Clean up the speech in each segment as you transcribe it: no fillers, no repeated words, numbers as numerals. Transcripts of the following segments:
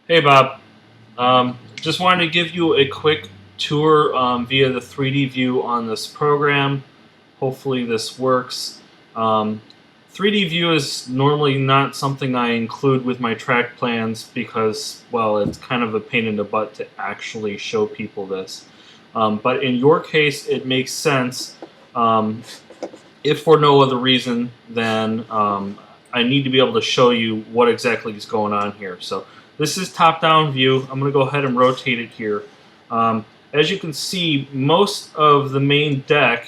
Hey Bob, just wanted to give you a quick tour via the 3D view on this program. Hopefully this works. 3D view is normally not something I include with my track plans because, well, it's kind of a pain in the butt to actually show people this. But in your case, it makes sense if for no other reason than I need to be able to show you what exactly is going on here. So this is top-down view. I'm going to go ahead and rotate it here. As you can see, most of the main deck,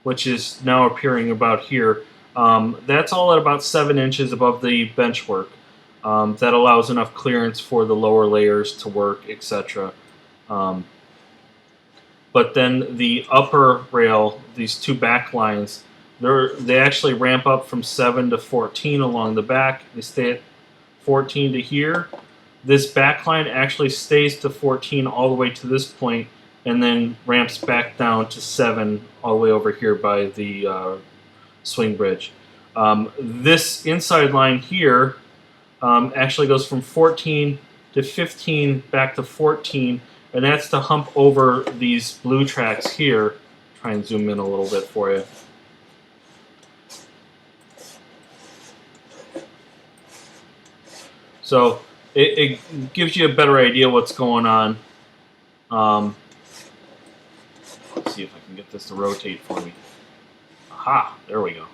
which is now appearing about here, that's all at about 7 inches above the benchwork. That allows enough clearance for the lower layers to work, etc. But then the upper rail, these two back lines, they actually ramp up from 7 to 14 along the back. They stay at 14 to here. This back line actually stays to 14 all the way to this point and then ramps back down to 7 all the way over here by the swing bridge. This inside line here actually goes from 14 to 15 back to 14, and that's to hump over these blue tracks here. Try and zoom in a little bit for you. So it gives you a better idea what's going on. Let's see if I can get this to rotate for me. Aha, there we go.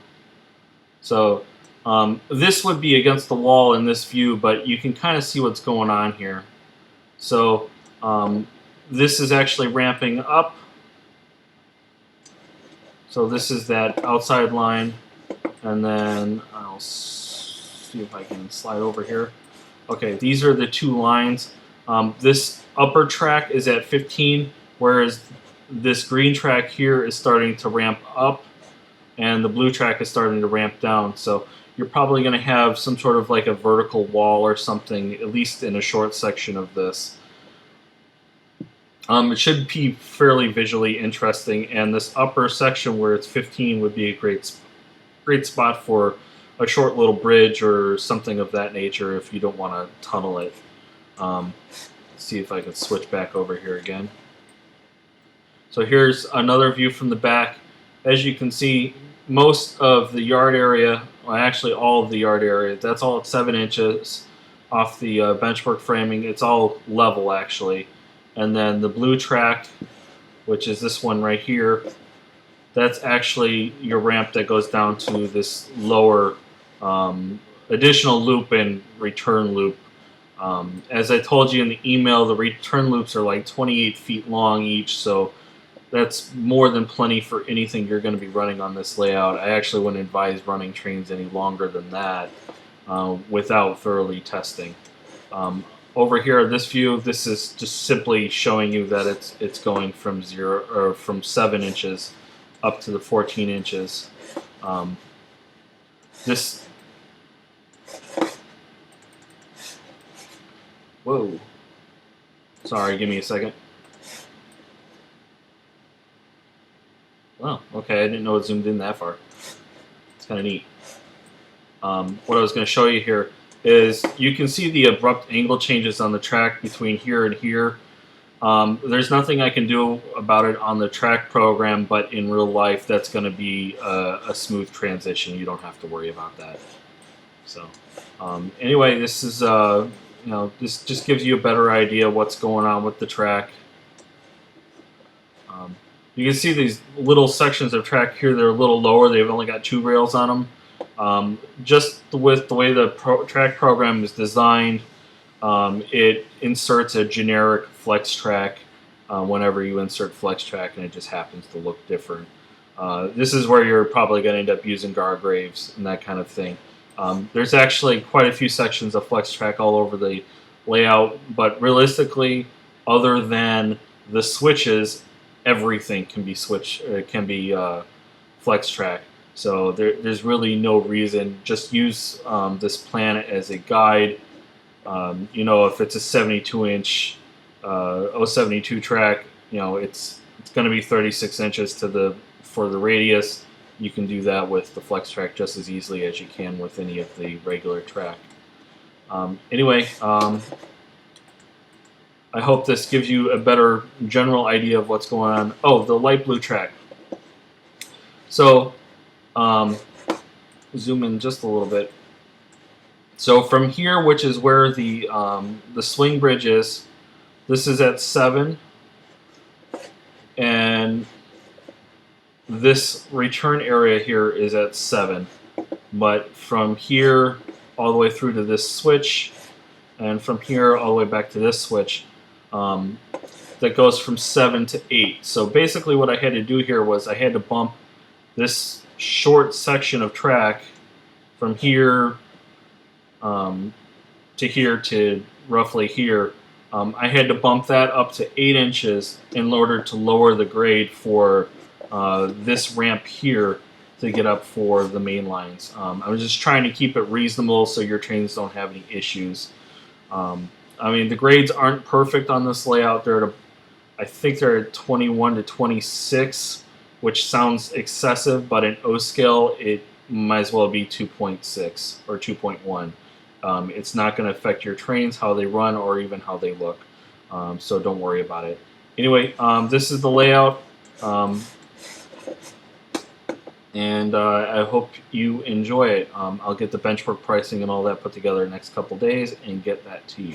So this would be against the wall in this view, but you can kind of see what's going on here. So this is actually ramping up. So this is that outside line, and then I'll see if I can slide over here. Okay, these are the two lines. This upper track is at 15, whereas this green track here is starting to ramp up, and the blue track is starting to ramp down. So you're probably going to have some sort of like a vertical wall or something, at least in a short section of this. It should be fairly visually interesting, and this upper section where it's 15 would be a great spot for a short little bridge or something of that nature if you don't want to tunnel it. Let's see if I can switch back over here again. So here's another view from the back. As you can see, most of the yard area, well, actually all of the yard area, that's all at 7 inches off the benchwork framing. It's all level actually. And then the blue track, which is this one right here, that's actually your ramp that goes down to this lower additional loop and return loop. As I told you in the email, the return loops are like 28 feet long each, so that's more than plenty for anything you're going to be running on this layout. I actually wouldn't advise running trains any longer than that without thoroughly testing. Over here, this view, this is just simply showing you that it's going from 7 inches up to the 14 inches. This, whoa, sorry, give me a second. Oh, okay, I didn't know it zoomed in that far. It's kind of neat. What I was going to show you here is you can see the abrupt angle changes on the track between here and here. There's nothing I can do about it on the track program, but in real life, that's going to be a smooth transition. You don't have to worry about that. So, anyway, this is this just gives you a better idea what's going on with the track. You can see these little sections of track here. They're a little lower. They've only got 2 rails on them. Just with the way the track program is designed, it inserts a generic flex track whenever you insert flex track, and it just happens to look different. This is where you're probably going to end up using Gargraves and that kind of thing. There's actually quite a few sections of flex track all over the layout, but realistically, other than the switches, everything can be flex track. So there's really no reason. Just use this plan as a guide. If it's a 72-inch 072 track, it's going to be 36 inches for the radius. You can do that with the flex track just as easily as you can with any of the regular track. Anyway, I hope this gives you a better general idea of what's going on. Oh, the light blue track. So, zoom in just a little bit. So from here, which is where the swing bridge is, this is at 7, and this return area here is at 7. But from here all the way through to this switch, and from here all the way back to this switch, that goes from 7 to 8. So basically what I had to do here was I had to bump this short section of track from here to here to roughly here. I had to bump that up to 8 inches in order to lower the grade for this ramp here to get up for the main lines. I was just trying to keep it reasonable so your trains don't have any issues. I mean, the grades aren't perfect on this layout. I think they're at 21 to 26, which sounds excessive, but in O scale, it might as well be 2.6 or 2.1. It's not going to affect your trains, how they run, or even how they look. So don't worry about it. Anyway, this is the layout. And I hope you enjoy it. I'll get the benchmark pricing and all that put together the next couple days and get that to you.